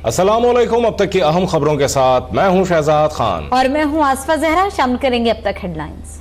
अस्सलामुअलैकुम। अब तक की अहम खबरों के साथ मैं हूं शहजाद खान और मैं हूं आसफा जहरा। शामिल करेंगे अब तक हेडलाइंस।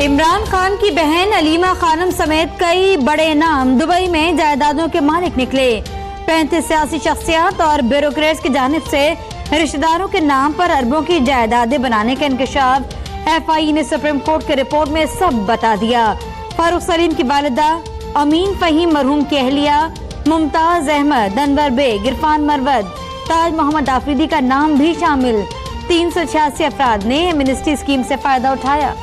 इमरान खान की बहन अलीमा खानम समेत कई बड़े नाम दुबई में जायदादों के मालिक निकले। 35 सियासी शख्सियात और ब्यूरोक्रेट्स की जानिब से रिश्तेदारों के नाम पर अरबों की जायदादें बनाने का इंकशाफ। FIE ने सुप्रीम कोर्ट के रिपोर्ट में सब बता दिया। फारूक सलीम की वालिदा अमीन फहीम मरहूम की अहलिया मुमताज अहमद, अनवर बेग, इरफान मरवद, ताज मोहम्मद आफरीदी का नाम भी शामिल। 386 अफराद ने एमनेस्टी स्कीम से फायदा उठाया।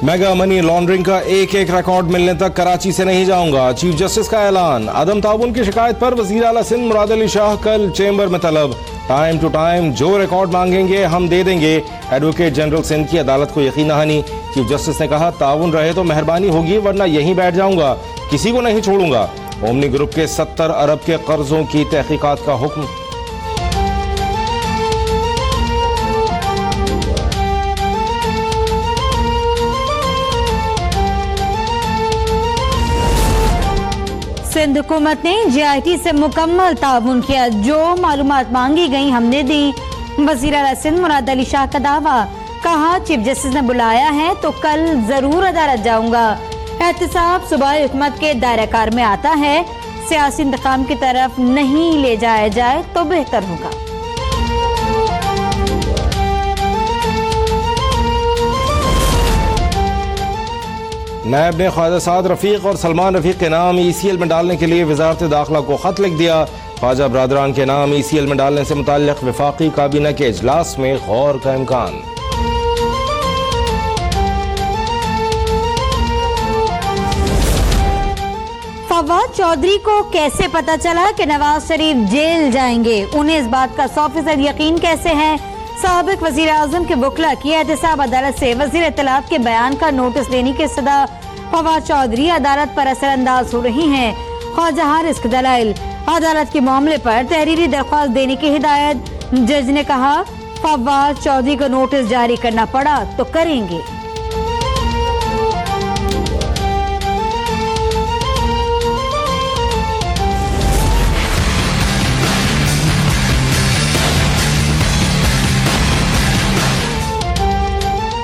मेगा मनी लॉन्ड्रिंग का एक एक रिकॉर्ड मिलने तक कराची से नहीं जाऊंगा, चीफ जस्टिस का ऐलान। अदम ताउन की शिकायत पर वजीर आला सिंध मुराद अली शाह कल चेंबर में तलब। टाइम टू टाइम जो रिकॉर्ड मांगेंगे हम दे देंगे। एडवोकेट जनरल सिंध की अदालत को यकीन दहानी। चीफ जस्टिस ने कहा ताउन रहे तो मेहरबानी होगी वरना यहीं बैठ जाऊंगा, किसी को नहीं छोड़ूंगा। ओमनी ग्रुप के 70 अरब के कर्जों की तहकीकात का हुक्म। सिंध हुकूमत ने JIT से मुकम्मल ताउन किया, जो मालूमात मांगी गई हमने दी। वज़ीर आला सिंध मुराद अली शाह का दावा, कहा चीफ जस्टिस ने बुलाया है तो कल जरूर अदालत जाऊंगा। एहतसाब सूबाई हुकूमत के दायरा कार में आता है, सियासी इंतकाम की तरफ नहीं ले जाया जाए तो बेहतर होगा। नैब ने ख्वाजा साद रफीक और सलमान रफीक के नाम ECL में डालने के लिए वजारत दाखिला को खत लिख दिया। ख्वाजा बरादरान के नाम ECL में डालने से मुताल्लिक वफाकी काबीना के इजलास में गौर का इम्कान। फवाद चौधरी को कैसे पता चला कि नवाज शरीफ जेल जाएंगे? उन्हें इस बात का 100% यकीन कैसे है? साबिक वजीर आजम के वकला की एहतसाब अदालत से वजीर इत्तलात के बयान का नोटिस लेने के सदा। फवाद चौधरी अदालत पर असरअंदाज हो रही हैं। ख्वाजा हारिस के दलाइल, अदालत के मामले पर तहरीरी दरख्वास्त देने की हिदायत। जज ने कहा फवाद चौधरी को नोटिस जारी करना पड़ा तो करेंगे।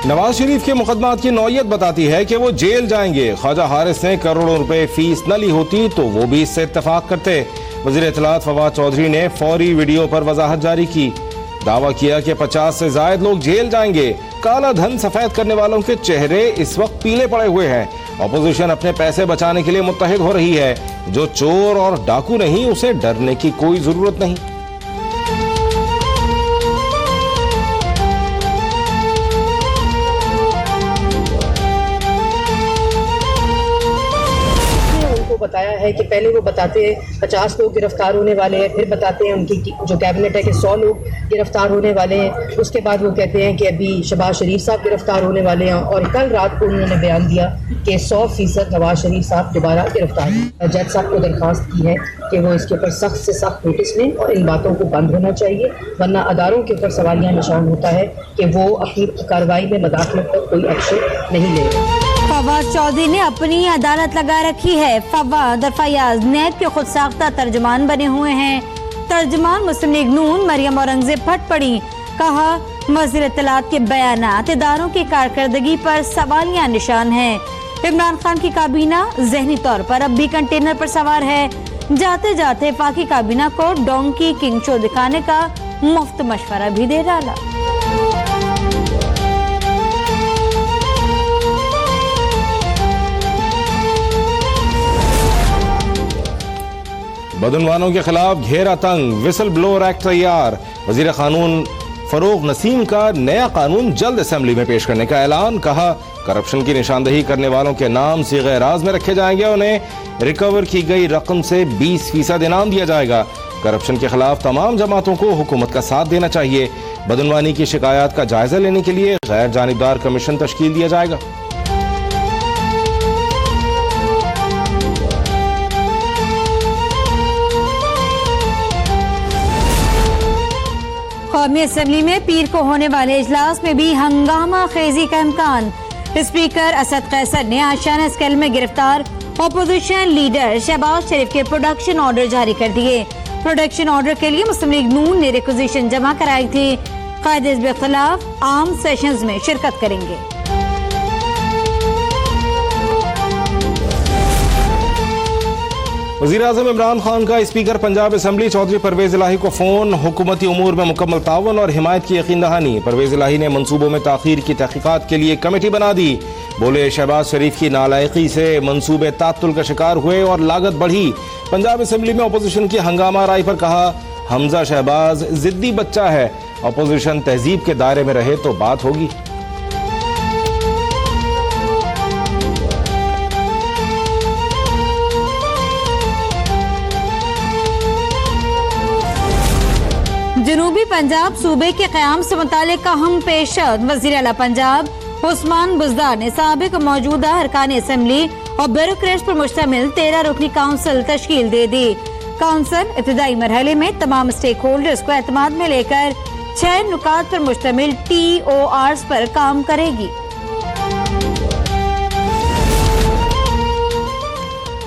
नवाज शरीफ के मुकदमात की नौयत बताती है कि वो जेल जाएंगे। ख्वाजा हारिस ने करोड़ों रुपए फीस न ली होती तो वो भी इससे इत्तेफाक करते। वज़ीर इत्तलात फवाद चौधरी ने फौरी वीडियो पर वजाहत जारी की। दावा किया कि 50 से ज्यादा लोग जेल जाएंगे। काला धन सफेद करने वालों के चेहरे इस वक्त पीले पड़े हुए हैं। अपोजिशन अपने पैसे बचाने के लिए मुत्तहिद हो रही है। जो चोर और डाकू नहीं उसे डरने की कोई जरूरत नहीं। बताया है कि पहले वो बताते हैं 50 लोग गिरफ्तार होने वाले हैं, फिर बताते हैं उनकी जो कैबिनेट है कि 100 लोग गिरफ्तार होने वाले हैं। उसके बाद वो कहते हैं कि अभी शहबाज शरीफ साहब गिरफ्तार होने वाले हैं और कल रात को उन्होंने बयान दिया कि 100% नवाज शरीफ साहब दोबारा गिरफ्तार हैं। जज साहब को दरख्वास्त की है कि वो इसके ऊपर सख्त से सख्त नोटिस लें और इन बातों को बंद होना चाहिए, वरना अदारों के ऊपर सवालिया निशान होता है कि वो अपनी कार्रवाई में मदाखलत पर कोई एक्शन नहीं ले रहे। फवाद चौधरी ने अपनी अदालत लगा रखी है। फवाद और फयाज नैब के खुद साख्ता तर्जुमान बने हुए हैं। तर्जुमान मुस्लिम लीग नून मरियम औरंगजेब फट पड़ी। कहा वज़ीर इत्तलात के बयानात इदारों की कारकर्दगी पर सवालिया निशान है। इमरान खान की काबीना जहनी तौर पर अब भी कंटेनर पर सवार है। जाते जाते वफाकी काबीना को डोंकी किंग शो दिखाने का मुफ्त मशवरा भी दे डाला। बदनवानों के खिलाफ घेरा तंग, विसल ब्लोअर एक्ट तैयार। वजीर कानून फरोग नसीम का नया कानून जल्द असेंबली में पेश करने का ऐलान। कहा करप्शन की निशानदही करने वालों के नाम सीगे राज में रखे जाएंगे। उन्हें रिकवर की गई रकम से 20% इनाम दिया जाएगा। करप्शन के खिलाफ तमाम जमातों को हुकूमत का साथ देना चाहिए। बदनवानी की शिकायत का जायजा लेने के लिए गैर जानिबदार कमीशन तश्कील दिया जाएगा। कौमी असम्बली में पीर को होने वाले इजलास में भी हंगामा खेजी का इम्कान। स्पीकर असद कैसर ने आशियाना स्केल में गिरफ्तार अपोजिशन लीडर शहबाज शरीफ के प्रोडक्शन ऑर्डर जारी कर दिए। प्रोडक्शन ऑर्डर के लिए मुस्लिम लीग नून ने रिक्विजिशन जमा कराई थी। कायदे के खिलाफ आम सेशंस में शिरकत करेंगे। वज़ीर-ए-आज़म इमरान खान का स्पीकर पंजाब असम्बली चौधरी परवेज इलाही को फोन। हुकूमती उमूर में मुकम्मल ताउन और हिमायत की यकीन दहानी। परवेज इलाही ने मंसूबों में ताख़ीर की तहक़ीक़ात के लिए कमेटी बना दी। बोले शहबाज शरीफ की नालायकी से मंसूबे तात्तुल का शिकार हुए और लागत बढ़ी। पंजाब असम्बली में अपोजिशन की हंगामा राय पर कहा, हमजा शहबाज जिद्दी बच्चा है, अपोजिशन तहजीब के दायरे में रहे तो बात होगी। जनूबी पंजाब सूबे के क़याम से मुतालिक अहम पेशकश वज़ीर आला पंजाब उस्मान बुज़दार ने साबिक मौजूदा अरकान असम्बली और ब्यूरोक्रेट्स पर मुश्तमिल 13 रुकनी काउंसिल तश्कील दे दी। काउंसिल इब्तिदाई मरहले में तमाम स्टेक होल्डर्स को एतमाद में लेकर 6 नुकात पर मुश्तमिल TORs पर काम करेगी।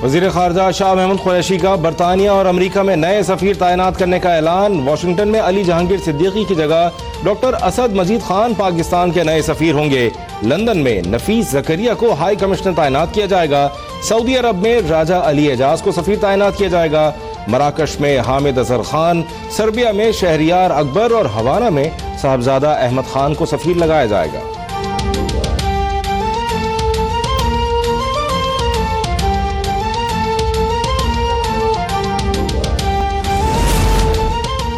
वज़ीर ख़ारजा शाह महमूद कुरैशी का बरतानिया और अमरीका में नए सफ़ीर तैनात करने का ऐलान। वाशिंगटन में अली जहांगीर सिद्दीकी की जगह डॉक्टर असद मजीद खान पाकिस्तान के नए सफ़ीर होंगे। लंदन में नफीस ज़करिया को हाई कमिश्नर तैनात किया जाएगा। सऊदी अरब में राजा अली एजाज को सफ़ीर तैनात किया जाएगा। मराकश में हामिद अजहर खान, सर्बिया में शहरियार अकबर और हवाना में साहबजादा अहमद खान को सफ़ीर लगाया जाएगा।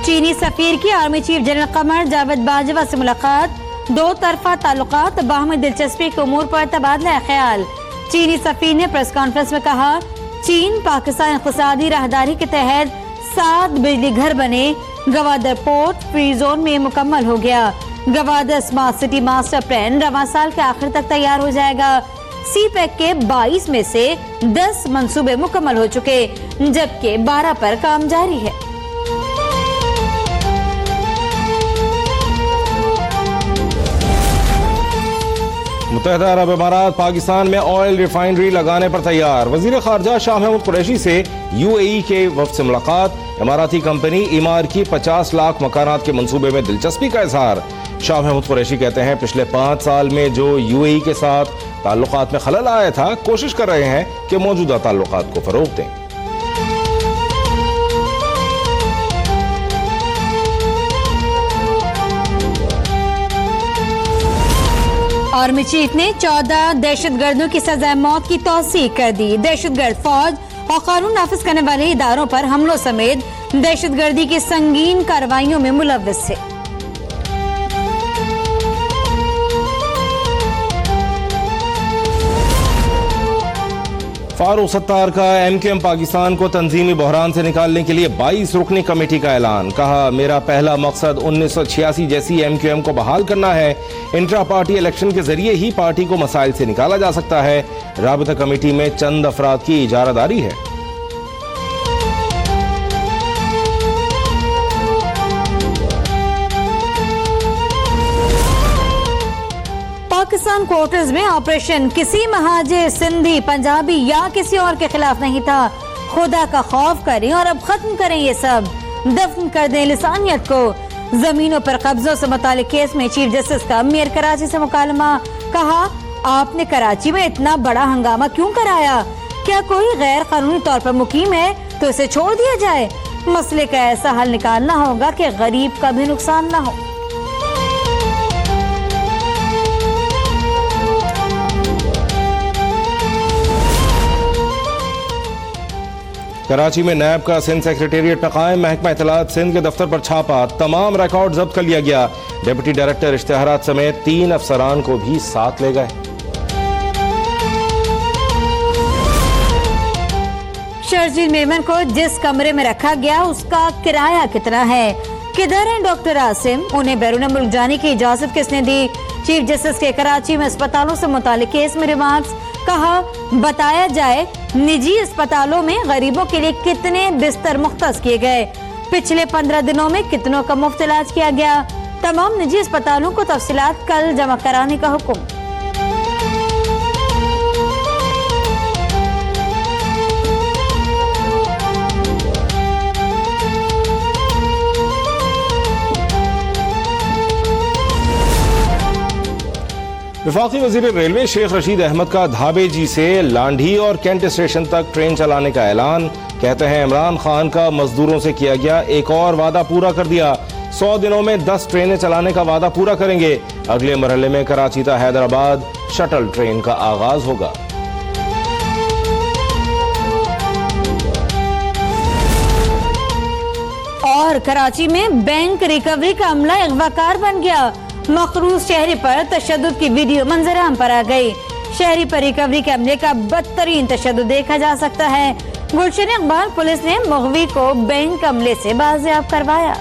चीनी सफीर की army chief general Qamar Javed Bajwa से मुलाकात। 2 तरफा ताल्लुकात बाहमी दिलचस्पी के उमूर पर तबादला ख्याल। चीनी सफीर ने प्रेस कॉन्फ्रेंस में कहा, चीन पाकिस्तान इक़्तिसादी राहदारी के तहत 7 बिजली घर बने। गवादर पोर्ट फ्री जोन में मुकम्मल हो गया। Gwadar smart city master plan रवां साल के आखिर तक तैयार हो जाएगा। CPEC के 22 में से 10 मंसूबे मुकम्मल हो चुके, जबकि 12 पर काम जारी है। मुत्तहिदा अरब इमारात पाकिस्तान में ऑयल रिफाइनरी लगाने पर तैयार। वज़ीर ख़ारजा शाह महमूद कुरैशी से UAE के वफ़द से मुलाकात। इमाराती कंपनी ईमार की 50 लाख मकानात के मंसूबे में दिलचस्पी का इजहार। शाह महमूद कुरैशी कहते हैं, पिछले 5 साल में जो UAE के साथ ताल्लुकात में खलल आया था, कोशिश कर रहे हैं कि मौजूदा ताल्लुकात को फ़रोग़ दें। आर्मी चीफ ने 14 दहशतगर्दों की सजाए मौत की तौसीक कर दी। दहशतगर्द फौज और कानून नाफिज करने वाले इदारों पर हमलों समेत दहशतगर्दी की संगीन कार्रवाइयों में मुलव्वस थे। फारूक सत्तार का MQM पाकिस्तान को तंजीमी बहरान से निकालने के लिए 22 रुकनी कमेटी का ऐलान। कहा, मेरा पहला मकसद 1986 जैसी MQM को बहाल करना है। इंट्रा पार्टी इलेक्शन के जरिए ही पार्टी को मसाइल से निकाला जा सकता है। राबिता कमेटी में चंद अफराद की इजारादारी है। पाकिस्तान क्वार्टर्स में ऑपरेशन किसी महाजिर, सिंधी, पंजाबी या किसी और के खिलाफ नहीं था। खुदा का खौफ करें और अब खत्म करें ये सब। दफन कर दें लिसानियत को। जमीनों पर कब्जों से मुतालिक केस में चीफ जस्टिस का मेयर कराची से मुकालमा। कहा, आपने कराची में इतना बड़ा हंगामा क्यों कराया? क्या कोई गैर कानूनी तौर पर मुकीम है तो इसे छोड़ दिया जाए। मसले का ऐसा हल निकालना होगा कि गरीब का भी नुकसान ना हो। कराची में नैब का सिंध सेक्रेटेरिएट में कायम। महकमा इत्तलात सिंध के दफ्तर पर छापा, तमाम रिकॉर्ड जब्त कर लिया गया। डिप्टी डायरेक्टर इश्तिहारात समेत 3 अफसरान को भी साथ ले गए। शर्जील मेमन को जिस कमरे में रखा गया उसका किराया कितना है? किधर है डॉक्टर आसिम? उन्हें बैरून मुल्क जाने की इजाजत किसने दी? चीफ जस्टिस के कराची में अस्पतालों से मुतालिक केस में रिमार्क्स। कहा, बताया जाए निजी अस्पतालों में गरीबों के लिए कितने बिस्तर मुख्तस किए गए। पिछले 15 दिनों में कितनों का मुफ्त इलाज किया गया? तमाम निजी अस्पतालों को तफसीलात कल जमा कराने का हुक्म। वफाकी वजीर रेलवे शेख रशीद अहमद का धाबेजी से लांढी और कैंट स्टेशन तक ट्रेन चलाने का ऐलान। कहते हैं इमरान खान का मजदूरों से किया गया एक और वादा पूरा कर दिया। 100 दिनों में 10 ट्रेनें चलाने का वादा पूरा करेंगे। अगले मरहले में कराची से हैदराबाद शटल ट्रेन का आगाज होगा। और कराची में बैंक रिकवरी का अमला अगवाकार बन गया। मखरूज शहरी पर तशद्दुद की वीडियो मंजराम पर आ गई। शहरी पर रिकवरी के अमले का बदतरीन तशद्दुद देखा जा सकता है। गुलशन इकबाल पुलिस ने मुगवी को बैंक अमले से बाजियाब करवाया।